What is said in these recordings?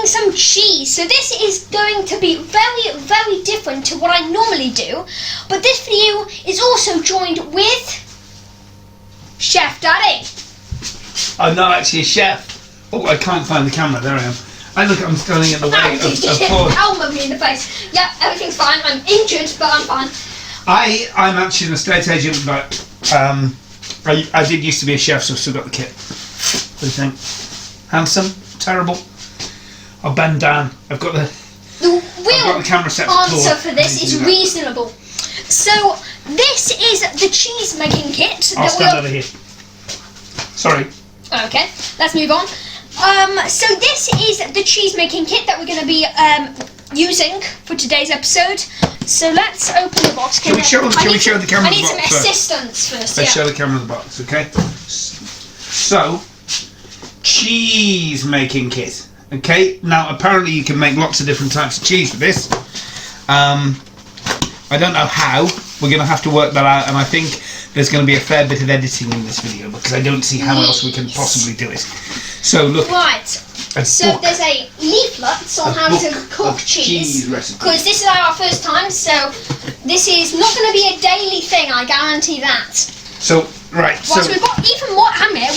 making some cheese. So this is going to be very, very different to what I normally do. But this video is also joined with Chef Daddy. I'm not actually a chef. Oh, I can't find the camera. There I am. I'm standing in the way of Claud. Elbow me in the face. Yeah, everything's fine. I'm injured, but I'm fine. I'm actually an estate agent, but I did used to be a chef, so I've still got the kit. What do you think? Handsome? Terrible? I'll bend down. I've got the camera set. Answer for this is reasonable. So this is the cheese making kit. I'll stand over here. Sorry. Okay, let's move on. So this is the cheese making kit that we're going to be using for today's episode. So let's open the box. Shall we show the camera the box? I need some assistance first. Let's show the camera the box, okay? So, cheese making kit. Okay, now apparently you can make lots of different types of cheese with this. I don't know how. We're going to have to work that out, and I think there's going to be a fair bit of editing in this video because I don't see how else we can possibly do it. So look. Right. So there's a leaflet on how to cook cheese. Because this is our first time, so this is not going to be a daily thing. I guarantee that. So right. So we've got even more.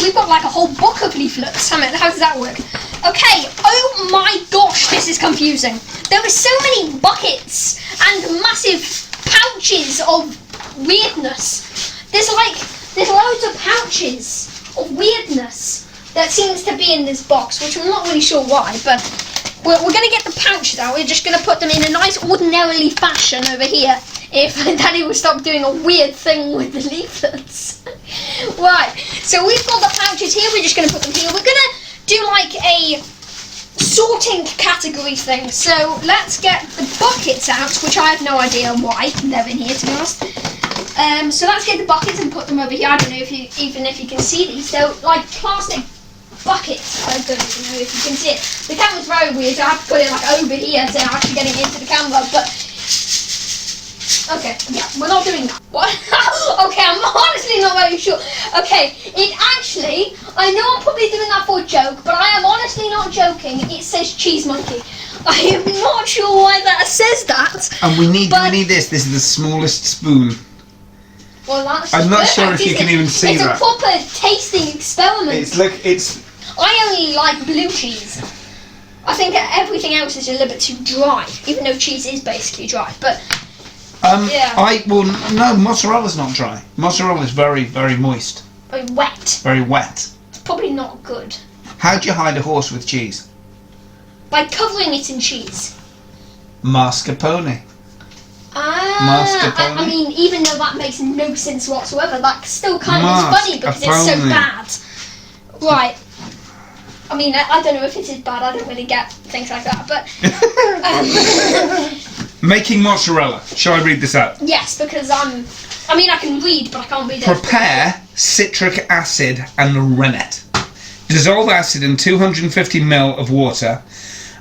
We've got like a whole book of leaflets. How does that work? Okay. Oh my gosh, this is confusing. There are so many buckets and massive pouches of weirdness. There's loads of pouches of weirdness that seems to be in this box, which I'm not really sure why, but we're going to get the pouches out. We're just going to put them in a nice ordinarily fashion over here, if Daddy will stop doing a weird thing with the leaflets. Right, so we've got the pouches here. We're just going to put them here. We're going to do like a sorting category thing. So let's get the buckets out, which I have no idea why they're in here, to be honest. So let's get the buckets and put them over here. I don't know if you can see these. They're like plastic buckets. I don't even know if you can see it. The camera's very weird, so I have to put it like over here so I'm actually getting into the camera. But okay, yeah, we're not doing that. What? Okay, I'm honestly not very sure. Okay, I know I'm probably doing that for a joke, but I am honestly not joking. It says cheese monkey. I am not sure why that says that. And we need this. This is the smallest spoon. Well, that's I'm not sure if you can even see that. It's a proper tasting experiment. I only like blue cheese. I think everything else is a little bit too dry, even though cheese is basically dry. But yeah. No, mozzarella's not dry. Mozzarella's very, very moist. Very wet. Very wet. It's probably not good. How do you hide a horse with cheese? By covering it in cheese. Mascarpone. I mean, even though that makes no sense whatsoever, that still kind of is funny because it's so bad. Right. I mean, I don't know if it is bad. I don't really get things like that, but making mozzarella. Shall I read this out? Yes, because I can read, but I can't read it. Prepare citric acid and rennet. Dissolve acid in 250 ml of water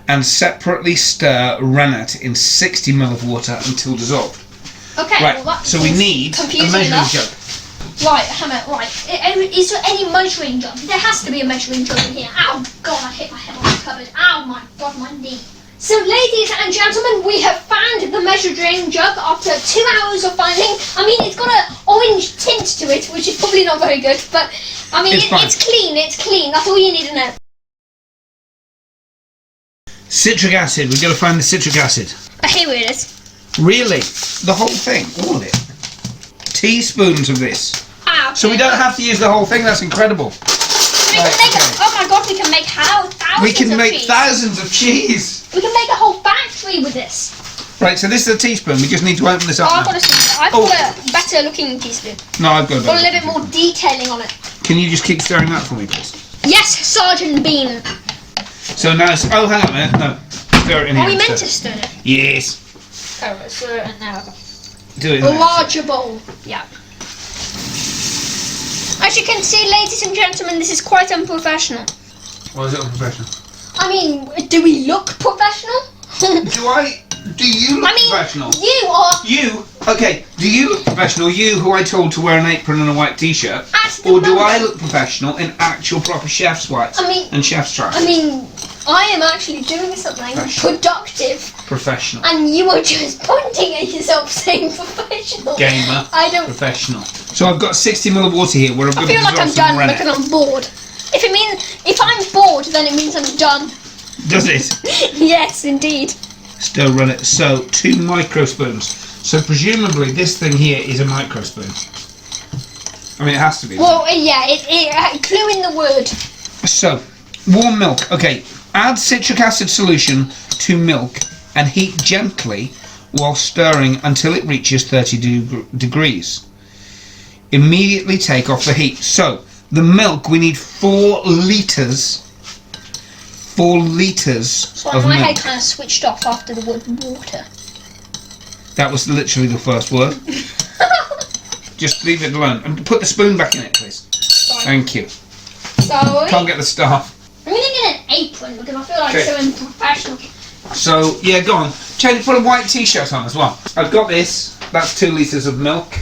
and separately stir rennet in 60 ml of water until dissolved. Okay, right, well so we need a measuring jug. Right, right. Is there any measuring jug? There has to be a measuring jug in here. Ow, God, I hit my head on the cupboard. Ow, my God, my knee. So, ladies and gentlemen, we have found the measuring jug after 2 hours of finding. I mean, it's got an orange tint to it, which is probably not very good, but I mean, it's clean. That's all you need to know. Citric acid. We've got to find the citric acid. Here it is. Really? The whole thing? All of it? Teaspoons of this. Ah, okay. So we don't have to use the whole thing? That's incredible. Oh my God, we can make thousands of cheese. We can make a whole factory with this. Right, so this is a teaspoon. We just need to open this up. I've got a better looking teaspoon. No, I've got a little bit more detailing on it. Can you just keep stirring that for me, please? Yes, Sergeant Bean. So now it's... Oh, hang on a minute. No. Stir it in here. Are we meant to stir it? Yes. Oh, right, stir it in there. Do it in a larger bowl. Yeah. As you can see, ladies and gentlemen, this is quite unprofessional. Why is it unprofessional? I mean, do we look professional? Do you look professional? You are. You? Okay, do you look professional, you who I told to wear an apron and a white t-shirt? Or do I look professional in actual proper chef's whites and chef's trousers? I mean, I am actually doing something productive. Professional. And you are just pointing at yourself saying professional. Gamer. I don't... Professional. So I've got 60 ml of water here where I'm going to I feel like I'm done because I'm bored. If I'm bored, then it means I'm done. Does it? Yes, indeed. Still run it. So 2 microspoons. So presumably this thing here is a microspoon. I mean, it has to be. Well, yeah, clue in the word. So, warm milk. Okay, add citric acid solution to milk and heat gently while stirring until it reaches 30 degrees. Immediately take off the heat. So, the milk, we need 4 litres. 4 litres so of my milk. head kind of switched off after the word water. That was literally the first word. Just leave it alone. And put the spoon back in it, please. Sorry. Thank you. Sorry. Can't get the staff. I'm going to get an apron because I feel like so unprofessional. So, yeah, go on. Change, put a white t-shirt on as well. I've got this. That's 2 litres of milk.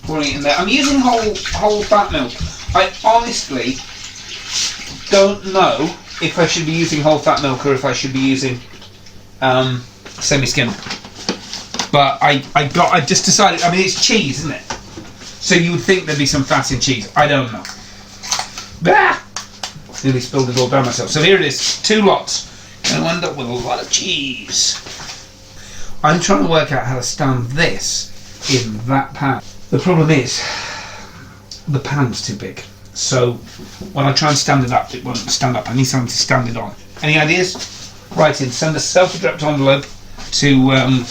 Pouring it in there. I'm using whole fat milk. I honestly don't know if I should be using whole fat milk or if I should be using semi-skim. But I just decided, I mean, it's cheese, isn't it? So you would think there'd be some fat in cheese. I don't know. Bah! Nearly spilled it all down myself. So here it is, 2 lots. Going to end up with a lot of cheese. I'm trying to work out how to stand this in that pan. The problem is, the pan's too big. So when I try and stand it up, it won't stand up. I need something to stand it on. Any ideas? Write in. Send a self-addressed envelope to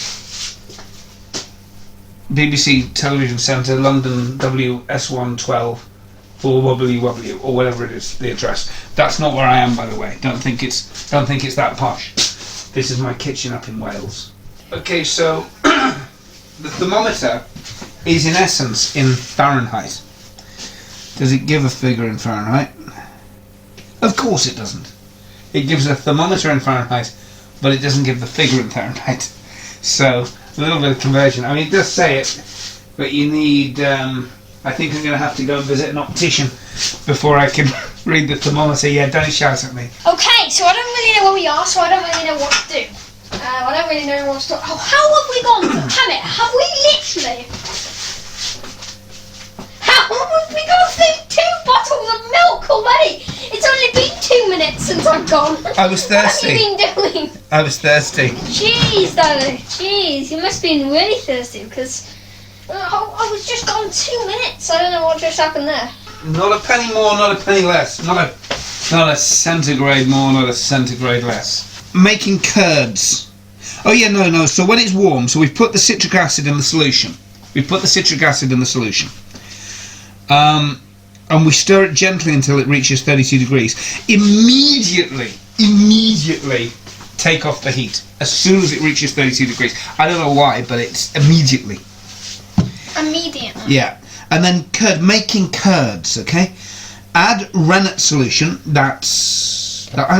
BBC Television Centre, London WS112 4WW or whatever it is, the address. That's not where I am, by the way. Don't think it's that posh. This is my kitchen up in Wales. Okay, so the thermometer is in essence in Fahrenheit. Does it give a figure in Fahrenheit? Of course it doesn't. It gives a thermometer in Fahrenheit, but it doesn't give the figure in Fahrenheit. So a little bit of conversion. I mean, it does say it, but you need. I think I'm going to have to go and visit an optician before I can read the thermometer. Yeah, don't shout at me. Okay, so I don't really know where we are, so I don't really know what to do. I don't really know what to do. Oh, how have we gone? Damn it, have we literally? How have we gone through 2 bottles of milk already? It's only been 2 minutes since I've gone. I was thirsty. What have you been doing? I was thirsty. Jeez, though. Jeez, you must have been really thirsty because I was just gone 2 minutes. I don't know what just happened there. Not a penny more, not a penny less. Not a centigrade more, not a centigrade less. Making curds. Oh yeah, no. So when it's warm, so we've put the citric acid in the solution. And we stir it gently until it reaches 32 degrees. Immediately take off the heat as soon as it reaches 32 degrees. I don't know why, but it's immediately. Immediately. Yeah. And then making curds, okay? Add rennet solution, hang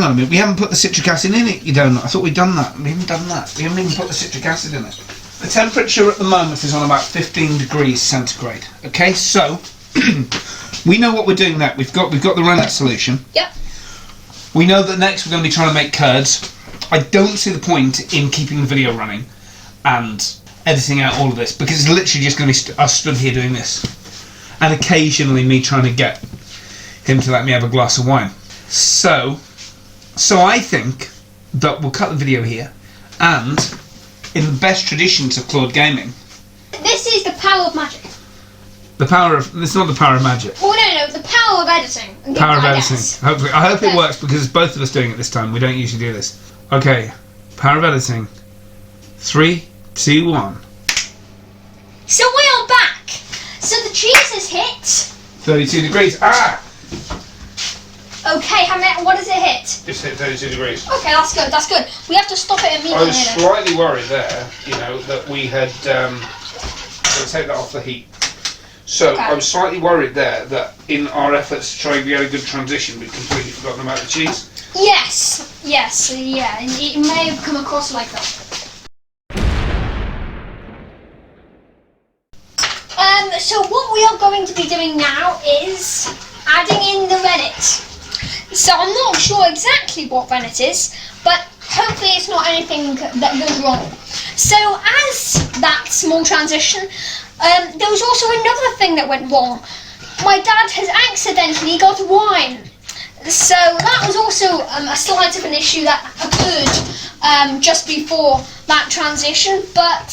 on a minute, we haven't put the citric acid in it, you don't know. I thought we'd done that. We haven't done that. We haven't even put the citric acid in it. The temperature at the moment is on about 15 degrees centigrade. Okay, so we know what we're doing now. We've got the rennet solution. Yep. We know that next we're going to be trying to make curds. I don't see the point in keeping the video running and editing out all of this because it's literally just going to be us stood here doing this, and occasionally me trying to get him to let me have a glass of wine. So I think that we'll cut the video here, and in the best traditions of Claud Gaming, this is the power of magic. It's not the power of magic. Oh no, the power of editing. Power of editing. Hopefully, I hope it works because it's both of us doing it this time. We don't usually do this. Okay, power of editing. 3, 2, 1. So we are back. So the cheese has hit 32 degrees. Ah! Okay, what does it hit? Just hit 32 degrees. Okay, that's good. We have to stop it immediately. I was slightly worried there, that we had to take that off the heat. So okay. I was slightly worried there that in our efforts to try and get a good transition, we'd completely forgotten about the cheese. Yes, yeah. It may have come across like that. So what we are going to be doing now is adding in the rennet. So I'm not sure exactly what rennet is, but hopefully it's not anything that goes wrong. So as that small transition, there was also another thing that went wrong. My dad has accidentally got wine. So that was also a slight of an issue that occurred just before that transition, but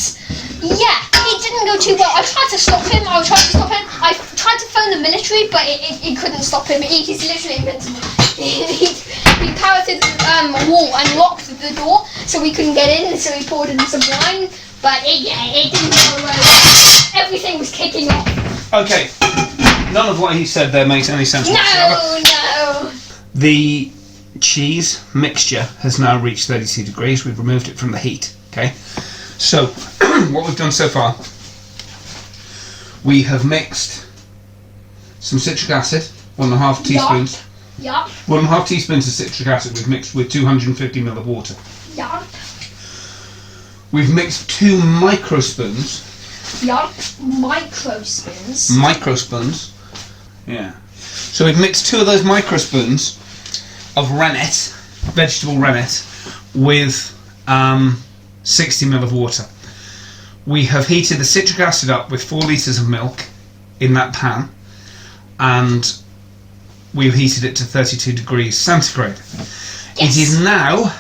yeah, it didn't go too well. I tried to stop him, I tried to phone the military, but it couldn't stop him. He's literally invincible. He powered through the wall and locked the door so we couldn't get in, so he poured in some wine, but it didn't go well. Everything was kicking off. Okay, none of what he said there makes any sense whatsoever. No. The cheese mixture has now reached 32 degrees. We've removed it from the heat. Okay, so what we've done so far, we have mixed some citric acid, 1.5 teaspoons. Yeah. 1.5 teaspoons of citric acid we've mixed with 250 ml of water. Yeah. We've mixed 2 microspoons. Yeah. Microspoons. Microspoons. Yeah. So we've mixed 2 of those microspoons of rennet, vegetable rennet, with 60 ml of water. We have heated the citric acid up with 4 litres of milk in that pan, and we've heated it to 32 degrees centigrade. Yes. It is now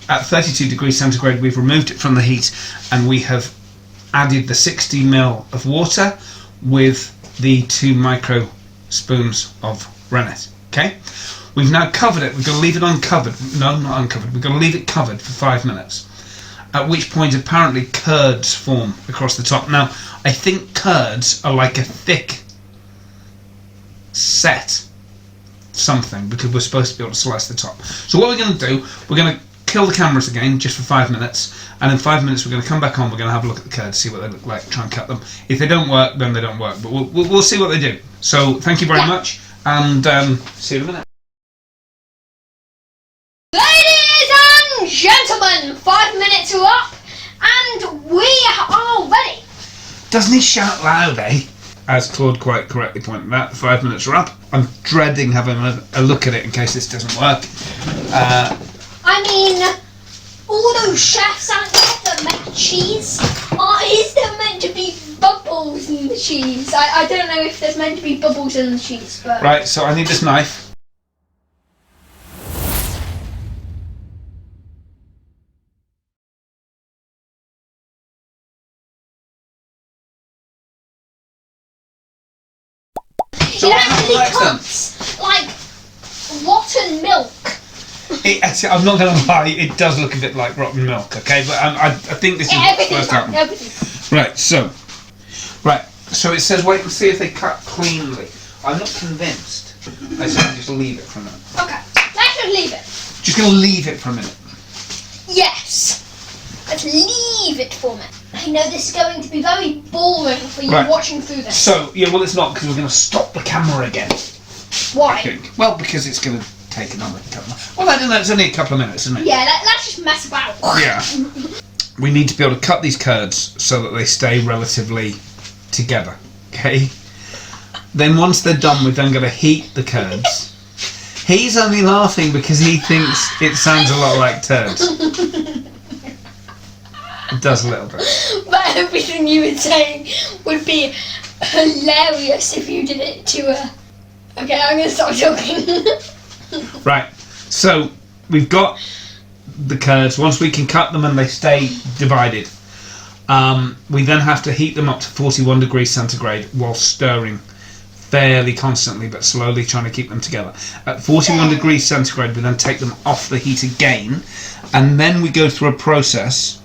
at 32 degrees centigrade. We've removed it from the heat, and we have added the 60 ml of water with the 2 micro spoons of rennet. Okay, we've now covered it. We're going to leave it uncovered. No, not uncovered. We're going to leave it covered for 5 minutes, at which point apparently curds form across the top. Now I think curds are like a thick set something, because we're supposed to be able to slice the top. So what we're going to do, we're going to kill the cameras again just for 5 minutes, and in 5 minutes we're going to come back on, we're going to have a look at the curds, see what they look like, try and cut them. If they don't work, then they don't work, but we'll see what they do. So thank you very much, and see you in a minute. Ladies and gentlemen, 5 minutes are up, and we are ready. Doesn't he shout loud, eh? As Claude quite correctly pointed out, the 5 minutes are up. I'm dreading having a look at it in case this doesn't work. I mean, all those chefs out there that make cheese, is there meant to be bubbles in the cheese? I don't know if there's meant to be bubbles in the cheese, but... Right, so I need this knife. So it actually cuts like rotten milk. I'm not going to lie, it does look a bit like rotten milk, okay? But I think this is what first happened. Right, so it says wait and see if they cut cleanly. I'm not convinced. I said just leave it for a minute. Okay, let's just leave it. Just going to leave it for a minute. Yes, let's leave it for a minute. I know this is going to be very boring for you watching through this. So, yeah, well it's not, because we're going to stop the camera again. Why? I think. Well, because it's going to take another couple of... Well, I don't know, it's only a couple of minutes, isn't it? Yeah, let's just mess about. Yeah. We need to be able to cut these curds so that they stay relatively together, okay? Then once they're done, we're then going to heat the curds. He's only laughing because he thinks it sounds a lot like turds. It does a little bit. But everything you were saying would be hilarious if you did it to her. Okay, I'm going to stop talking. Right, so we've got the curds. Once we can cut them and they stay divided, we then have to heat them up to 41 degrees centigrade while stirring fairly constantly but slowly, trying to keep them together. At 41 degrees centigrade we then take them off the heat again, and then we go through a process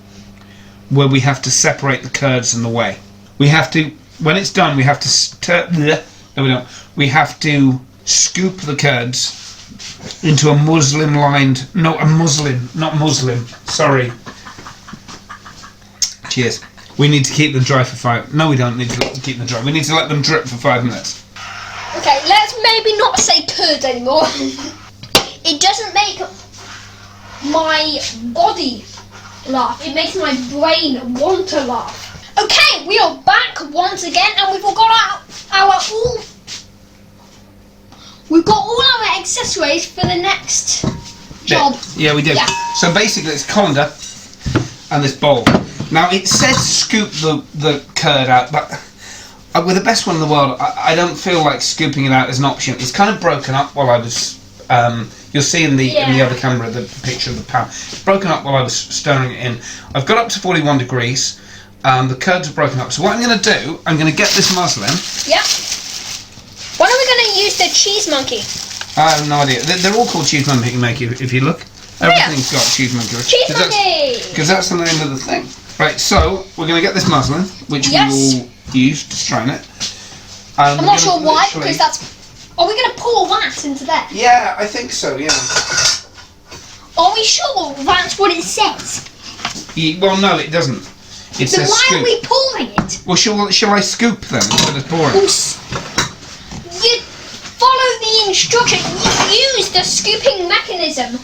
where we have to separate the curds and the whey. We have to, when it's done, we have to we have to scoop the curds into a sorry. Cheers. We need to keep them dry for 5. No, we don't need to keep them dry. We need to let them drip for 5 minutes. Okay, let's maybe not say curds anymore. It doesn't make my body laugh. It makes my brain want to laugh. Okay, we are back once again, and we've got all our accessories for the next job. Yeah, we do. Yeah. So basically, it's colander and this bowl. Now it says scoop the curd out, but with the best one in the world, I don't feel like scooping it out as an option. It's kind of broken up while I was. You'll see in the other camera the picture of the pan. It's broken up while I was stirring it in. I've got up to 41 degrees. The curds are broken up. So what I'm going to do, I'm going to get this muslin. Yep. When are we going to use the cheese monkey? I have no idea. They're all called cheese monkey. If you look, everything's got cheese monkey. Cheese monkey. Because that's the name of the thing. Right. So we're going to get this muslin, which we will use to strain it. I'm not sure why, because that's. Are we going to pour that into there? Yeah, I think so. Yeah. Are we sure that's what it says? Well, no, it doesn't. It so says why scoop. are we pouring it? Well, shall I scoop then instead of pouring? You follow the instruction. You use the scooping mechanism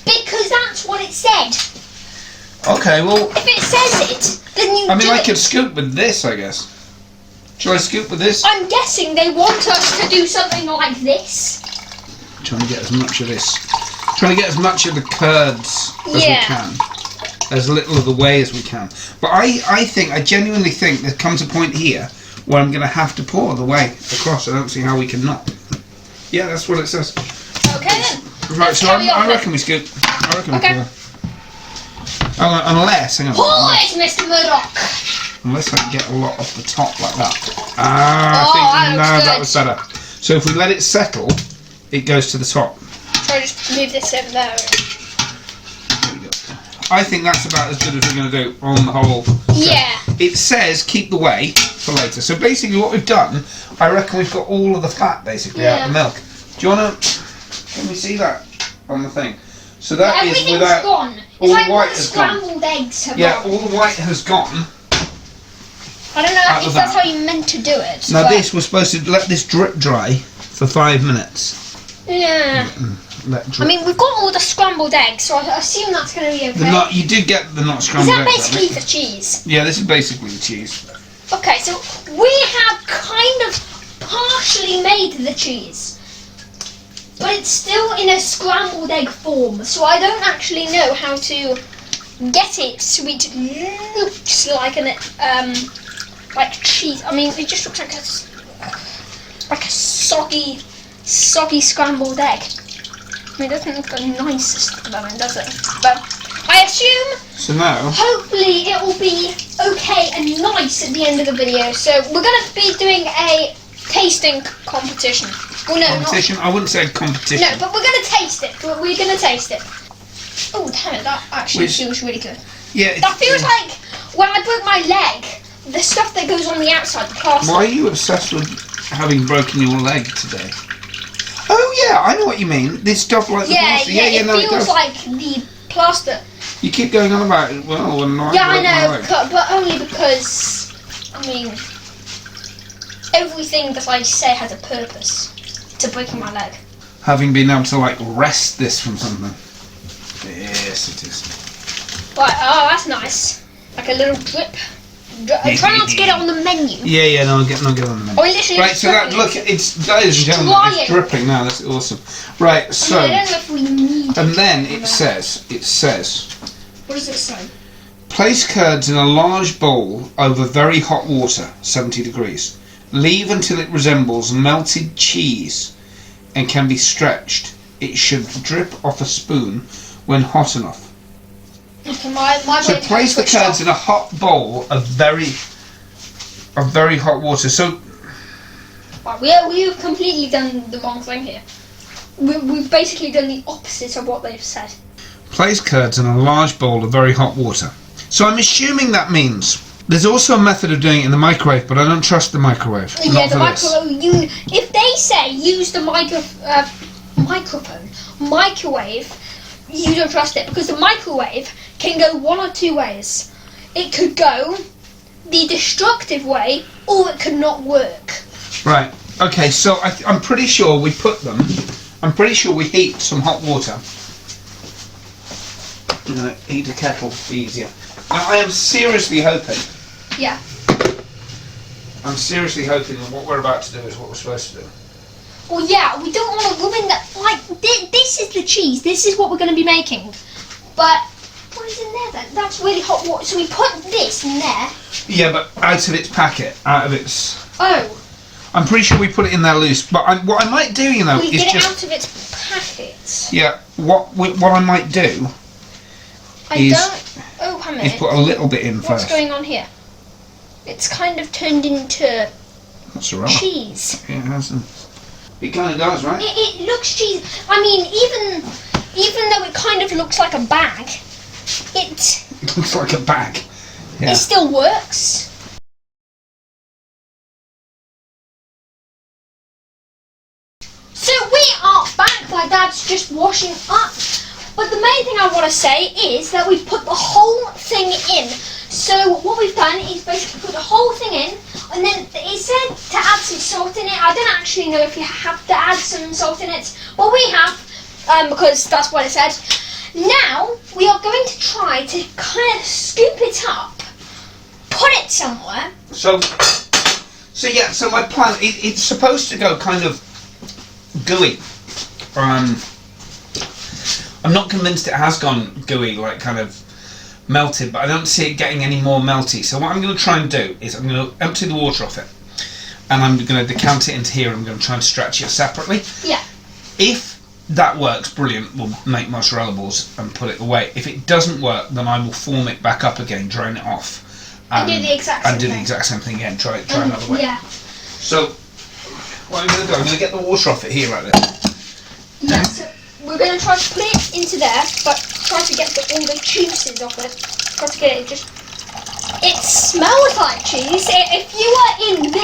because that's what it said. Okay, well. If it says it, then you. I could scoop with this, I guess. Shall I scoop with this? I'm guessing they want us to do something like this. Trying to get as much of this. Trying to get as much of the curds as we can. As little of the whey as we can. But I genuinely think there comes a point here where I'm going to have to pour the whey across. I don't see how we can not. Yeah, that's what it says. Okay then. Right, so I reckon we scoop. I reckon we pour. Unless, hang on. Pour it, Mr. Murdoch. Unless I can get a lot off the top like that. That was better. So if we let it settle, it goes to the top. Try to just move this over there. There we go. I think that's about as good as we're going to do on the whole. Yeah. It says keep the whey for later. So basically what we've done, I reckon we've got all of the fat basically out of the milk. Do you want to... Can we see that on the thing? So that is without... Gone. All it's like the white the has gone. scrambled eggs have Yeah, gone. all the white has gone. I don't know if that's how you meant to do it. Now we're supposed to let this drip dry for 5 minutes. Yeah. I mean, we've got all the scrambled eggs, so I assume that's going to be okay. You do get the not scrambled eggs. Is that basically the cheese? Yeah, this is basically the cheese. Okay, so we have kind of partially made the cheese. But it's still in a scrambled egg form, so I don't actually know how to get it so it looks like like cheese. I mean, it just looks like a soggy scrambled egg. I mean, it doesn't look the nicest at the moment, does it? But I assume. So now. Hopefully, it will be okay and nice at the end of the video. So we're going to be doing a tasting competition. Well, no, competition? I wouldn't say competition. No, but we're going to taste it. We're going to taste it. Oh, damn it! That actually feels really good. Yeah. That feels like when I broke my leg. The stuff that goes on the outside, the plaster. Why are you obsessed with having broken your leg today? Oh yeah, I know what you mean. This stuff like the plaster. It feels like the plaster. You keep going on about it. Well, when I I know, but only because I mean everything that I say has a purpose to breaking my leg. Having been able to like wrest this from something. Yes, it is. Right. Oh, that's nice. Like a little drip. Try not to get it on the menu. Yeah, no, I'll get on the menu. Oh, literally. Right, so that ladies and gentlemen, it's dripping now. That's awesome. Right, so. I don't know if we need. And then it says. What does it say? Place curds in a large bowl over very hot water, 70 degrees. Leave until it resembles melted cheese, and can be stretched. It should drip off a spoon when hot enough. Okay, so place the curds in a hot bowl of very hot water. So we've completely done the wrong thing here. We've basically done the opposite of what they've said. Place curds in a large bowl of very hot water. So I'm assuming that means there's also a method of doing it in the microwave, but I don't trust the microwave. Yeah, the microwave. If they say use the microwave, you don't trust it because the microwave can go one or two ways. It could go the destructive way, or it could not work. Right. Okay. So I'm pretty sure we put them. I'm pretty sure we heat some hot water. I'm gonna heat a kettle easier. Now I am seriously hoping. Yeah. I'm seriously hoping that what we're about to do is what we're supposed to do. Well, yeah, we don't want to ruin that. like, this is the cheese. This is what we're going to be making. But what is in there then? That's really hot water. So we put this in there. Yeah, but out of its packet, out of its... Oh. I'm pretty sure we put it in there loose. But what I might do, you know, We is get just... it out of its packet. Yeah, what I might do Oh, hang on a is minute. put a little bit in What's first. going on here? It's kind of turned into Mozzarella. cheese. Yeah, it hasn't. It kind of does, right? It looks cheesy. I mean, even though it kind of looks like a bag, it looks like a bag. Yeah. It still works. So we are back. My dad's just washing up. But the main thing I want to say is that we've put the whole thing in. So what we've done is basically put the whole thing in, and then it said to add some salt in it. I don't actually know if you have to add some salt in it, but we have, because that's what it said. Now we are going to try to kind of scoop it up, put it somewhere. So yeah. So my plan, it's supposed to go kind of gooey. I'm not convinced it has gone gooey, like kind of melted, but I don't see it getting any more melty. So what I'm going to try and do is I'm going to empty the water off it, and I'm going to decant it into here. I'm going to try and stretch it separately. Yeah. If that works, brilliant. We'll make mozzarella balls and put it away. If it doesn't work, then I will form it back up again, drain it off, And do the exact same thing again. Try another way. Yeah. So what I'm going to do, I'm going to get the water off it here, right there. Yeah. So we're going to try to put it into there, but try to get all the juices off it. Try to get it just... It smells like cheese. If you are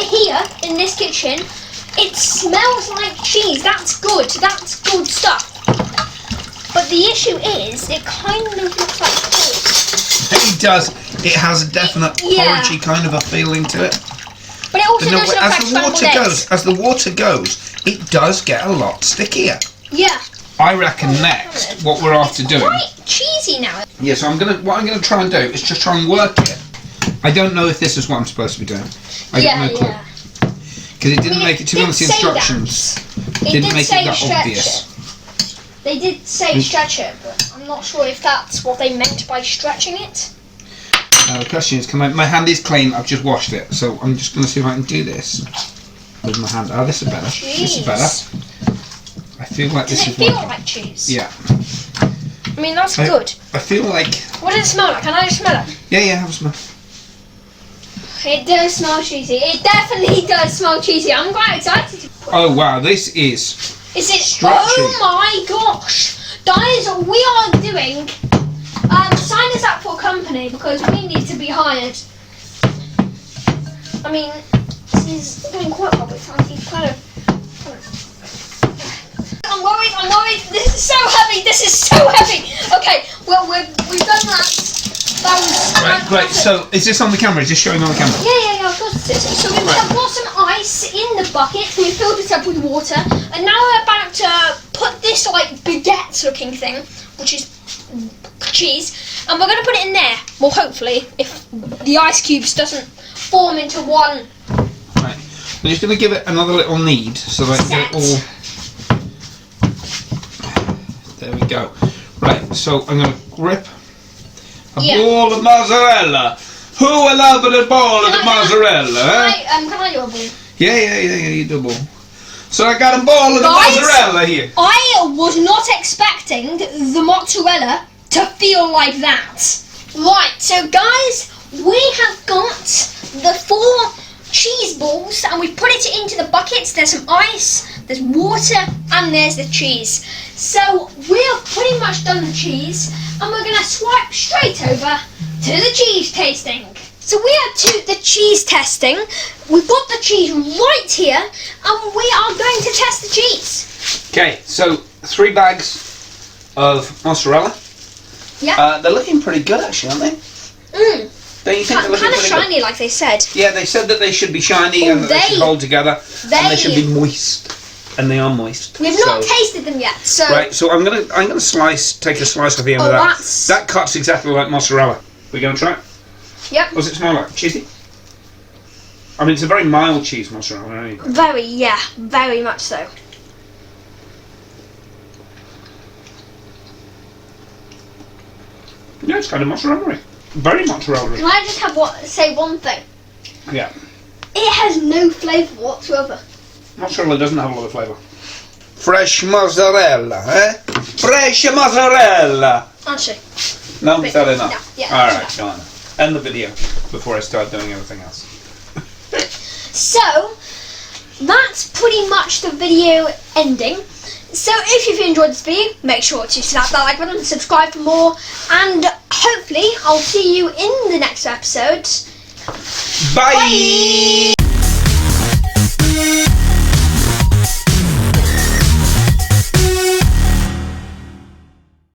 here, in this kitchen, it smells like cheese. That's good. That's good stuff. But the issue is, it kind of looks like pork. It does. It has a definite porridgey kind of a feeling to it. But it also But no, does look like scrambled eggs. as the water goes, it does get a lot stickier. Yeah. I reckon next, what we're after doing. Quite cheesy now. Yeah, so what I'm gonna try and do is just try and work it. I don't know if this is what I'm supposed to be doing. I got no clue. Because it didn't make it, to be honest, the instructions didn't make it that obvious. They did say stretch it, but I'm not sure if that's what they meant by stretching it. The question is, my hand is clean, I've just washed it, so I'm just going to see if I can do this with my hand. Oh, this is better. Jeez. This is better. I feel like this is Does it feel working. like cheese? Yeah. I mean, that's good. I feel like... What does it smell like? Can I just smell it? Yeah, have a smell. It does smell cheesy. It definitely does smell cheesy. I'm quite excited to put it. Oh wow, this is... Is it? stretchy. Oh my gosh! Guys, we are doing... sign us up for a company because we need to be hired. I mean, this is doing quite well. It's kind of... I'm worried. This is so heavy. Okay, well, we've done that. Right, great. So, is this on the camera? Is this showing on the camera? Yeah, of course it is. So we've got some ice in the bucket. We filled it up with water, and now we're about to put this like baguette-looking thing, which is cheese, and we're going to put it in there. Well, hopefully, if the ice cubes doesn't form into one. Right. I'm just going to give it another little knead so that I can get it all. There we go. Right. So I'm going to grip a ball of mozzarella. Who will love a ball of mozzarella? Can I do a ball? Yeah, you do a ball. So I got a ball of the mozzarella here. I was not expecting the mozzarella to feel like that. Right, so guys, we have got the 4 cheese balls and we've put it into the buckets. There's some ice, there's water, and there's the cheese. So we have pretty much done the cheese, and we're gonna swipe straight over to the cheese tasting. So we are to the cheese testing. We've got the cheese right here, and we are going to test the cheese. Okay, so 3 bags of mozzarella. Yeah. They're looking pretty good actually, aren't they? Don't you think they're looking kind of pretty shiny, good? like they said. Yeah, they said that they should be shiny and that they should hold together, and they should be moist, and they are moist. We've not tasted them yet, so. Right, so I'm gonna take a slice of the end of that. That cuts exactly like mozzarella. We're gonna try it. Yep. What does it smell like? Cheesy? I mean, it's a very mild cheese mozzarella. Very, yeah, very much so. Yeah, it's kind of mozzarella-y. Very mozzarella-y. Can I just say one thing? Yeah. It has no flavour whatsoever. Mozzarella doesn't have a lot of flavour. Fresh mozzarella, eh? Fresh mozzarella! Actually. No, is that enough? Yeah, Alright, go on. End the video before I start doing everything else. So, that's pretty much the video ending. So if you've enjoyed this video, make sure to slap that like button, subscribe for more, and hopefully I'll see you in the next episode. Bye!